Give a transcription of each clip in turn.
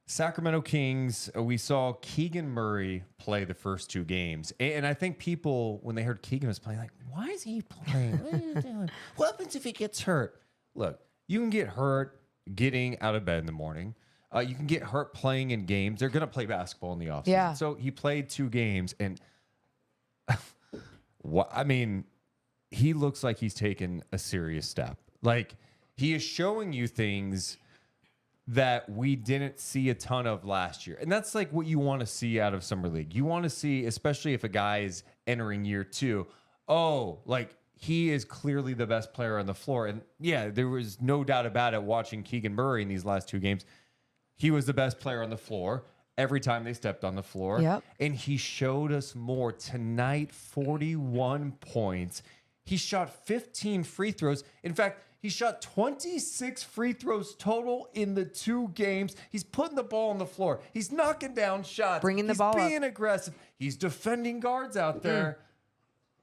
Sacramento Kings, we saw Keegan Murray play the first two games. And I think people, when they heard Keegan was playing, like, why is he playing? What are you doing? What happens if he gets hurt? Look, you can get hurt getting out of bed in the morning. You can get hurt playing in games. They're going to play basketball in the offseason. Yeah. So he played 2 games. And, he looks like he's taken a serious step. Like, he is showing you things that we didn't see a ton of last year. And that's like what you want to see out of Summer League. You want to see, especially if a guy is entering year 2, like he is clearly the best player on the floor. And yeah, there was no doubt about it watching Keegan Murray in these last 2 games. He was the best player on the floor every time they stepped on the floor. Yep. And he showed us more. Tonight, 41 points. He shot 15 free throws. In fact, he shot 26 free throws total in the 2 games. He's putting the ball on the floor. He's knocking down shots. Bringing the ball up. He's being aggressive. He's defending guards out there.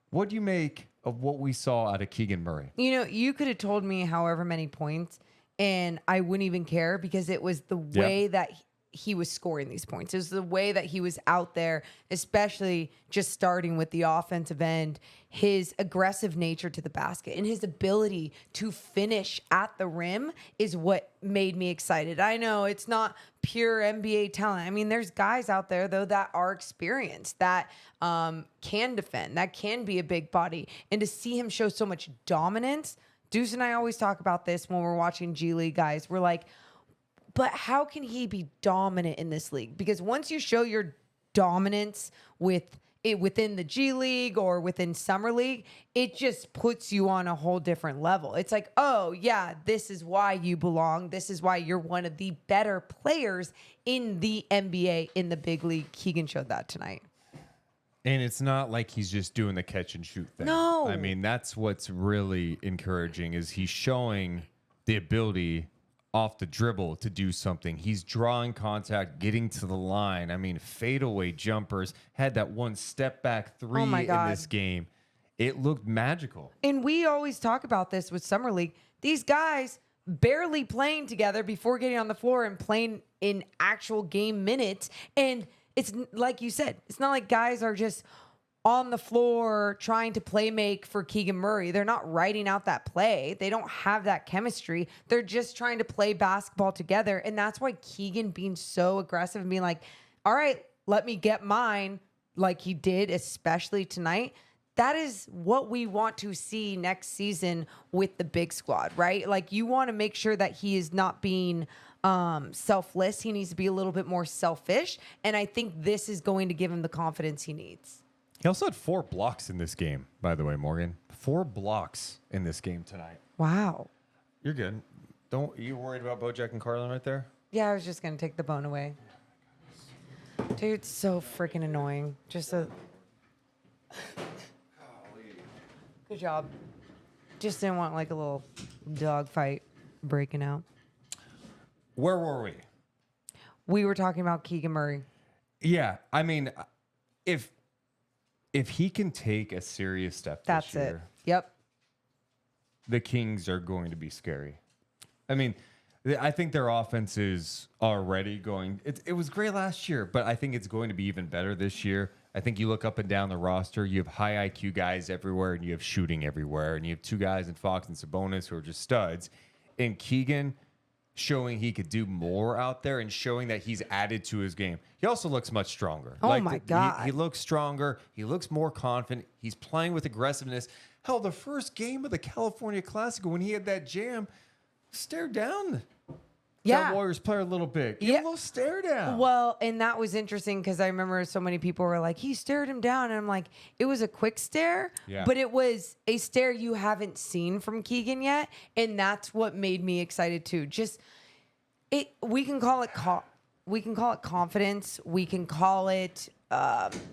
What do you make of what we saw out of Keegan Murray? You know, you could have told me however many points, and I wouldn't even care because it was the way that he was scoring these points. It was the way that he was out there, especially just starting with the offensive end, his aggressive nature to the basket and his ability to finish at the rim is what made me excited. I know it's not pure NBA talent. I mean, there's guys out there, though, that are experienced, that can defend, that can be a big body. And to see him show so much dominance, Deuce and I always talk about this when we're watching G League guys. We're like, but how can he be dominant in this league? Because once you show your dominance within the G League or within Summer League, it just puts you on a whole different level. It's like, oh, yeah, this is why you belong. This is why you're one of the better players in the NBA, in the big league. Keegan showed that tonight. And it's not like he's just doing the catch and shoot thing. No. I mean, that's what's really encouraging is he's showing the ability off the dribble to do something. He's drawing contact, getting to the line. I mean, fadeaway jumpers, had that one step back 3 in this game. It looked magical. And we always talk about this with Summer League. These guys barely playing together before getting on the floor and playing in actual game minutes. And it's like you said, it's not like guys are just on the floor trying to play make for Keegan Murray. They're not writing out that play. They don't have that chemistry. They're just trying to play basketball together. And that's why Keegan being so aggressive and being like, all right, let me get mine, like he did, especially tonight. That is what we want to see next season with the big squad, right? Like, you want to make sure that he is not being selfless. He needs to be a little bit more selfish. And I think this is going to give him the confidence he needs. He also had 4 blocks in this game, by the way, Morgan. 4 blocks in this game tonight. Wow. You're good. You worried about Bojack and Carlin right there? Yeah, I was just going to take the bone away. Dude, it's so freaking annoying. Good job. Just didn't want like a little dog fight breaking out. Where were we? We were talking about Keegan Murray. Yeah, I mean, if he can take a serious step this year, that's it. Yep. the Kings are going to be scary. I mean, I think their offense is already going. It was great last year, but I think it's going to be even better this year. I think you look up and down the roster, you have high IQ guys everywhere, and you have shooting everywhere. And you have 2 guys in Fox and Sabonis who are just studs. And Keegan showing he could do more out there and showing that he's added to his game. He also looks much stronger. Oh, my God. He looks stronger. He looks more confident. He's playing with aggressiveness. Hell, the first game of the California Classic, when he had that jam, stared down that Warriors player a little bit. Give him a little stare down. Well, and that was interesting because I remember so many people were like, he stared him down. And I'm like, it was a quick stare, but it was a stare you haven't seen from Keegan yet. And that's what made me excited too. We can call it confidence. We can call it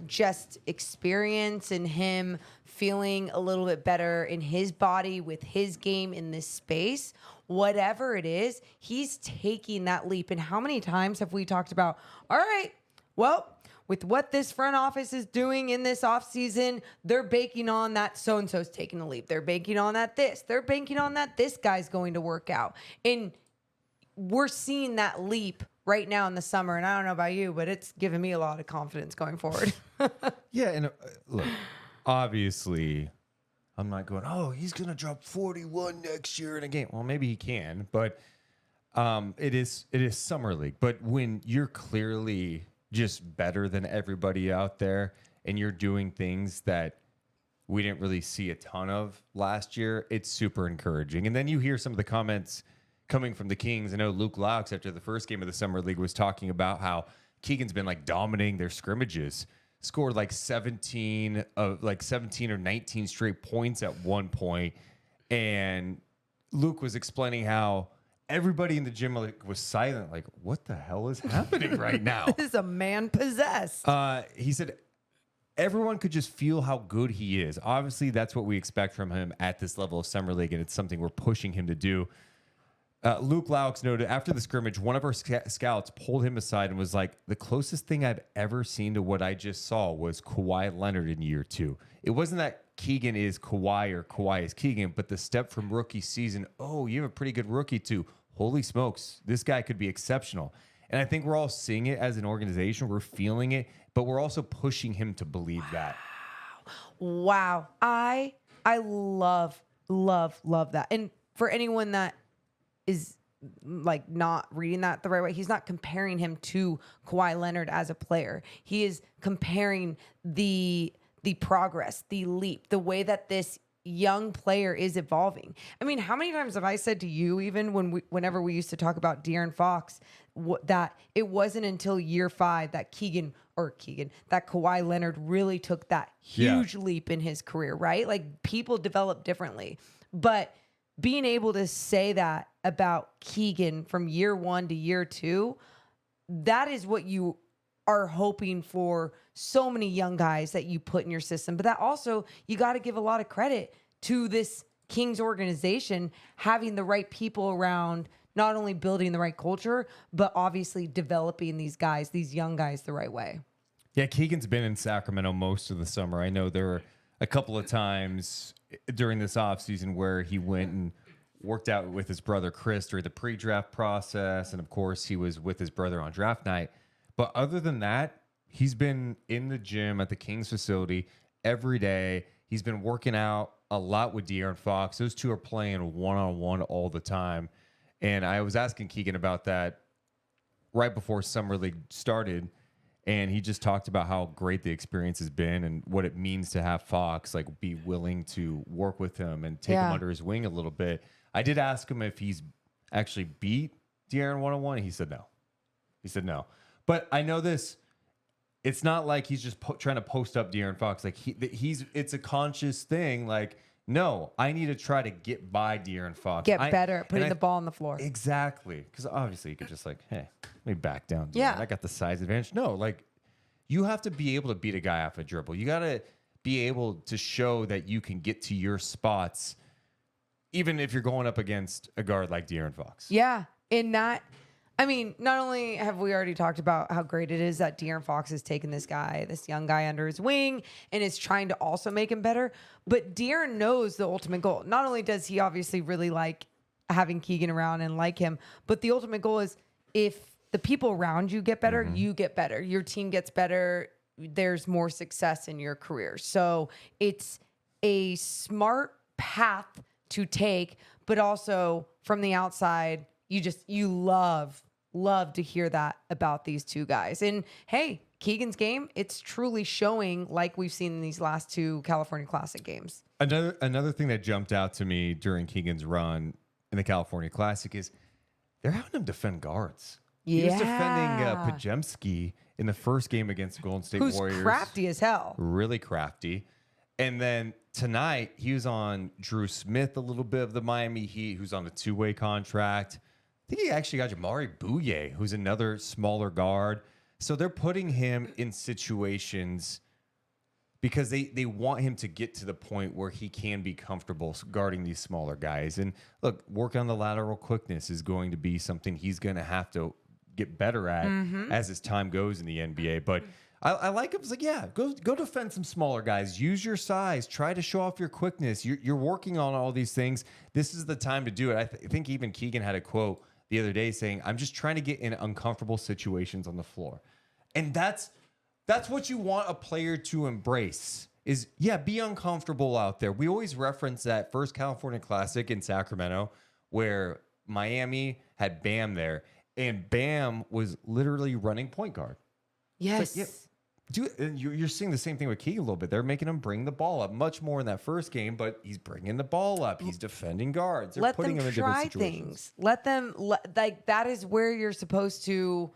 just experience and him feeling a little bit better in his body with his game in this space. Whatever it is, he's taking that leap. And how many times have we talked about, all right, well, with what this front office is doing in this offseason, they're banking on that so-and-so's taking a leap. They're banking on that this. They're banking on that this guy's going to work out. And we're seeing that leap right now in the summer. And I don't know about you, but it's given me a lot of confidence going forward. Yeah, and look, obviously, I'm not going, oh, he's going to drop 41 next year in a game. Well, maybe he can, but it is summer league. But when you're clearly just better than everybody out there and you're doing things that we didn't really see a ton of last year, it's super encouraging. And then you hear some of the comments coming from the Kings. I know Luke Laux, after the first game of the summer league, was talking about how Keegan's been like dominating their scrimmages, scored like 17 or 19 straight points at one point. And Luke was explaining how everybody in the gym was silent, like, what the hell is happening right now? This is a man possessed. He said everyone could just feel how good he is. Obviously, that's what we expect from him at this level of summer league, and it's something we're pushing him to do. Luke Laux noted after the scrimmage, one of our scouts pulled him aside and was like, the closest thing I've ever seen to what I just saw was Kawhi Leonard in year 2. It wasn't that Keegan is Kawhi or Kawhi is Keegan, but the step from rookie season, oh, you have a pretty good rookie too. Holy smokes, this guy could be exceptional. And I think we're all seeing it as an organization. We're feeling it, but we're also pushing him to believe that. Wow. I love that. And for anyone that is like not reading that the right way, he's not comparing him to Kawhi Leonard as a player. He is comparing the progress, the leap, the way that this young player is evolving. I mean, how many times have I said to you, even whenever we used to talk about De'Aaron Fox, that it wasn't until year 5 that that Kawhi Leonard really took that huge leap in his career, right? Like, people develop differently, but being able to say that about Keegan from year 1 to year 2, that is what you are hoping for so many young guys that you put in your system. But that also, you got to give a lot of credit to this Kings organization having the right people around, not only building the right culture, but obviously developing these guys, these young guys, the right way. Yeah, Keegan's been in Sacramento most of the summer. I know there were a couple of times during this offseason where he went and worked out with his brother Chris during the pre-draft process. And of course, he was with his brother on draft night. But other than that, he's been in the gym at the Kings facility every day. He's been working out a lot with De'Aaron Fox. Those two are playing one-on-one all the time. And I was asking Keegan about that right before Summer League started. And he just talked about how great the experience has been and what it means to have Fox like be willing to work with him and take him under his wing a little bit. I did ask him if he's actually beat De'Aaron one-on-one. He said no. He said no. But I know this. It's not like he's just trying to post up De'Aaron Fox. Like it's a conscious thing. Like, no, I need to try to get by De'Aaron Fox. Get better at putting the ball on the floor. Exactly. Because obviously you could just like, hey, let me back down. Yeah. I got the size advantage. No, like you have to be able to beat a guy off a dribble. You got to be able to show that you can get to your spots, even if you're going up against a guard like De'Aaron Fox. Yeah. In that, I mean, not only have we already talked about how great it is that De'Aaron Fox has taken this young guy under his wing and is trying to also make him better, but De'Aaron knows the ultimate goal. Not only does he obviously really like having Keegan around and like him, but the ultimate goal is if the people around you get better, you get better. Your team gets better. There's more success in your career. So it's a smart path to take, but also from the outside, you love to hear that about these two guys. And hey, Keegan's game, it's truly showing like we've seen in these last 2 California Classic games. Another thing that jumped out to me during Keegan's run in the California Classic is they're having him defend guards. Yeah. He was defending Pajemski in the first game against Golden State Warriors. Who's crafty as hell. Really crafty. And then tonight, he was on Drew Smith, a little bit of the Miami Heat, who's on a 2-way contract. I think he actually got Jamari Bouye, who's another smaller guard. So they're putting him in situations because they want him to get to the point where he can be comfortable guarding these smaller guys. And look, work on the lateral quickness is going to be something he's going to have to get better at as his time goes in the NBA. But I like him. It's like, yeah, go defend some smaller guys. Use your size. Try to show off your quickness. You're working on all these things. This is the time to do it. I think even Keegan had a quote the other day saying, I'm just trying to get in uncomfortable situations on the floor. And that's what you want a player to embrace is, be uncomfortable out there. We always reference that first California Classic in Sacramento where Miami had Bam there, and Bam was literally running point guard. Yes. Like, you're seeing the same thing with Keegan a little bit. They're making him bring the ball up much more in that first game, but he's bringing the ball up. He's defending guards. They're putting him in different situations. Let them like that is where you're supposed to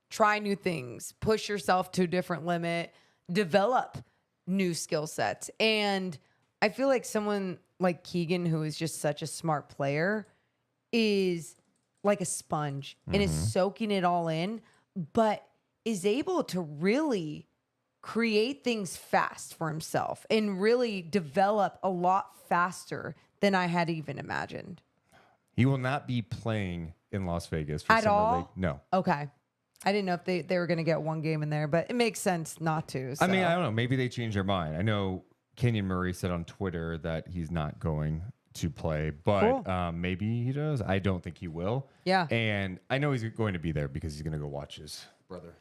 try new things, push yourself to a different limit, develop new skill sets. And I feel like someone like Keegan, who is just such a smart player, is like a sponge and is soaking it all in, but is able to really create things fast for himself and really develop a lot faster than I had even imagined. He will not be playing in Las Vegas for At Summer all? League. No. Okay. I didn't know if they were going to get one game in there, but it makes sense not to. So. I mean, I don't know. Maybe they changed their mind. I know Keegan Murray said on Twitter that he's not going to play, but Cool. maybe he does. I don't think he will. Yeah. And I know he's going to be there because he's going to go watch his brother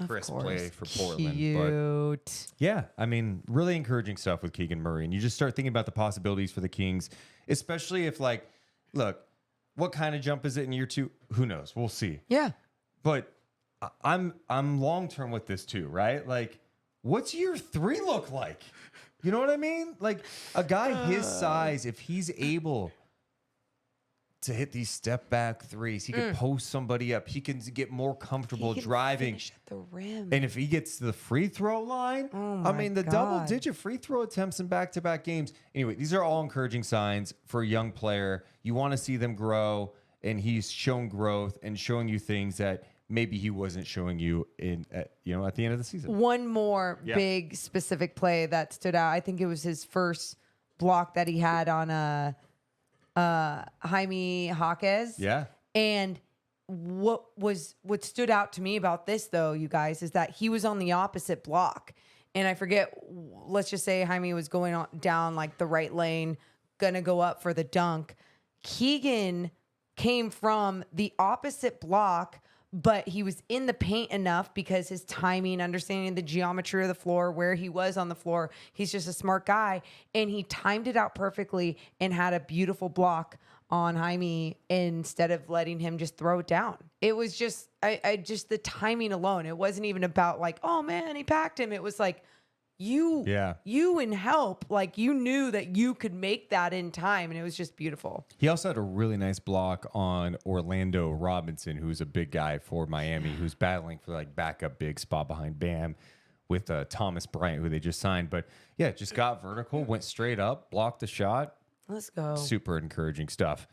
Chris play for Portland. Cute. But yeah, I mean, really encouraging stuff with Keegan Murray. And you just start thinking about the possibilities for the Kings, especially if, like, look, what kind of jump is it in year 2? Who knows? We'll see. Yeah. But I'm long term with this too, right? Like, what's year 3 look like? You know what I mean? Like, a guy his size, if he's able to hit these step back threes, he can post somebody up. He can get more comfortable He can driving. finish at the rim. And if he gets to the free throw line, Oh I mean, the my God. double-digit free throw attempts in back-to-back games. Anyway, these are all encouraging signs for a young player. You want to see them grow, and he's shown growth and showing you things that maybe he wasn't showing you at the end of the season. One more big specific play that stood out. I think it was his first block that he had on Jaime Jaquez. Yeah. And what stood out to me about this, though, you guys, is that he was on the opposite block. And I forget, let's just say Jaime was going on down like the right lane, gonna go up for the dunk. Keegan came from the opposite block, but he was in the paint enough because his timing, understanding the geometry of the floor, where he was on the floor, he's just a smart guy. And he timed it out perfectly and had a beautiful block on Jaime instead of letting him just throw it down. It was just, I just the timing alone. It wasn't even about like, oh man, he packed him. It was like, you and help, like you knew that you could make that in time, and it was just beautiful. He also had a really nice block on Orlando Robinson, who's a big guy for Miami, who's battling for like backup big spot behind Bam with Thomas Bryant, who they just signed. But yeah, just got vertical, went straight up, blocked the shot. Let's go. Super encouraging stuff.